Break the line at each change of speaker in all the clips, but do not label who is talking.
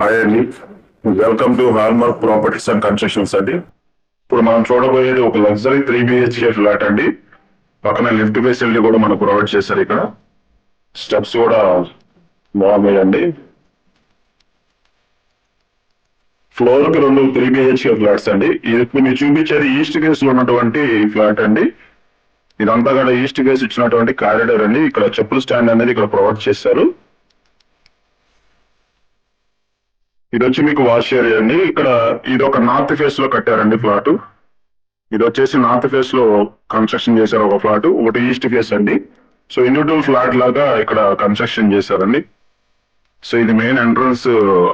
Hi అండి, welcome to hallmark properties and constructions అండి. ఇప్పుడు మనం చూడబోయేది ఒక లగ్జరీ 3 BHK ఫ్లాట్ అండి. పక్కన లిఫ్ట్ ఫెసిలిటీ కూడా మనకు ప్రొవైడ్ చేశారు. ఇక్కడ స్టెప్స్ కూడా బాగున్నాయండి. ఫ్లోర్ కి 2 3 BHK ఫ్లాట్స్ అండి. ఇది మీరు చూపించేది ఈస్ట్ ఫేస్ లో ఉన్నటువంటి ఫ్లాట్ అండి. ఇదంతా కూడా ఈస్ట్ ఫేస్ ఇచ్చినటువంటి కారిడార్ అండి. ఇక్కడ చెప్పుల స్టాండ్ అనేది ఇక్కడ ప్రొవైడ్ చేశారు. ఇది వచ్చి మీకు వాష్ ఏరియా అండి. ఇక్కడ ఇది ఒక నార్త్ ఫేస్ లో కట్టారండి ఫ్లాట్. ఇది వచ్చేసి నార్త్ ఫేస్ లో కన్స్ట్రక్షన్ చేశారు ఒక ఫ్లాట్, ఒకటి ఈస్ట్ ఫేస్ అండి. సో ఇండివిజువల్ ఫ్లాట్ లాగా ఇక్కడ కన్స్ట్రక్షన్ చేశారండి. సో ఇది మెయిన్ ఎంట్రన్స్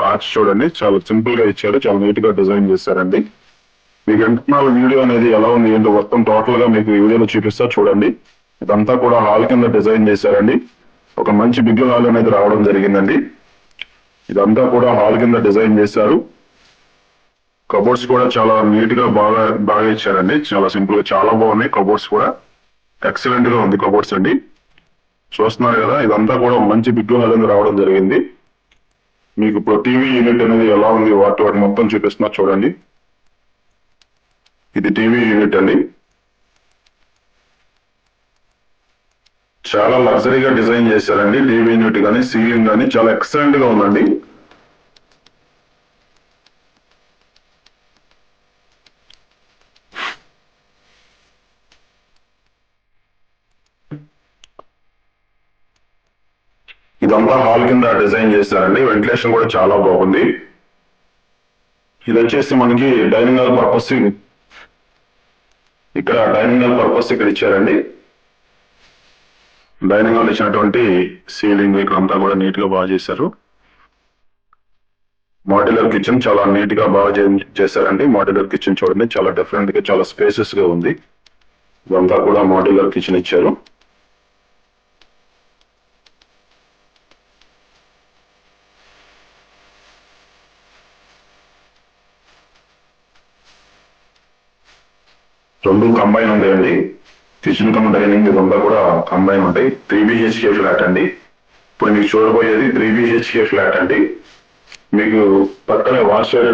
ఆర్చ్ చూడండి, చాలా సింపుల్ గా ఇచ్చారు, చాలా నీట్ గా డిజైన్ చేశారండి. మీకు ఇంటర్నల్ వీడియో అనేది ఎలా ఉంది ఏంటో మొత్తం టోటల్ గా మీకు వీడియోలో చూపిస్తా చూడండి. ఇదంతా కూడా హాల్ కింద డిజైన్ చేశారండి. ఒక మంచి బిగ్ హాల్ అనేది రావడం జరిగిందండి. ఇదంతా కూడా హాల్ కింద డిజైన్ చేశారు. కబోర్డ్స్ కూడా చాలా నీట్ గా బాగా ఇచ్చారండి. చాలా సింపుల్ గా చాలా బాగున్నాయి. కబోర్డ్స్ కూడా ఎక్సలెంట్ గా ఉంది కబోర్డ్స్ అండి. చూస్తున్నారు కదా, ఇదంతా కూడా మంచి బిగ్ హాల్ అనేది రావడం జరిగింది. మీకు ఇప్పుడు టీవీ యూనిట్ అనేది ఎలా ఉంది వాటి మొత్తం చూపిస్తున్నా చూడండి. ఇది టీవీ యూనిట్ అండి. చాలా లగ్జరీగా డిజైన్ చేశారండి. టీవీ యూనిట్ కానీ సీలింగ్ కానీ చాలా ఎక్సలెంట్ గా ఉందండి. ఇదంతా హాల్ కింద డిజైన్ చేశారండి. వెంటిలేషన్ కూడా చాలా బాగుంది. ఇది వచ్చేసి మనకి డైనింగ్ హాల్ పర్పస్, ఇక్కడ డైనింగ్ హాల్ పర్పస్ ఇక్కడ ఇచ్చారండి. డైనింగ్ హాల్ ఇచ్చినటువంటి సీలింగ్ ఇక్కడ అంతా కూడా నీట్ గా బాగా చేశారు. మాడ్యులర్ కిచెన్ చాలా నీట్ గా బాగా చేశారండి. మాడ్యులర్ కిచెన్ చూడండి, చాలా డిఫరెంట్ గా చాలా స్పేసెస్ గా ఉంది. ఇదంతా కూడా మాడ్యులర్ కిచెన్ ఇచ్చారు. రెండు కంబైన్ ఉంటాయండి. కిచెన్ కమ్ డైనింగ్ ఇదంతా కూడా కంబైన్ ఉంటాయి. 3 BHK ఫ్లాట్ అండి. ఇప్పుడు మీకు చూడబోయేది 3 BHK ఫ్లాట్ అండి. మీకు పక్కనే వాష్ ఏరియా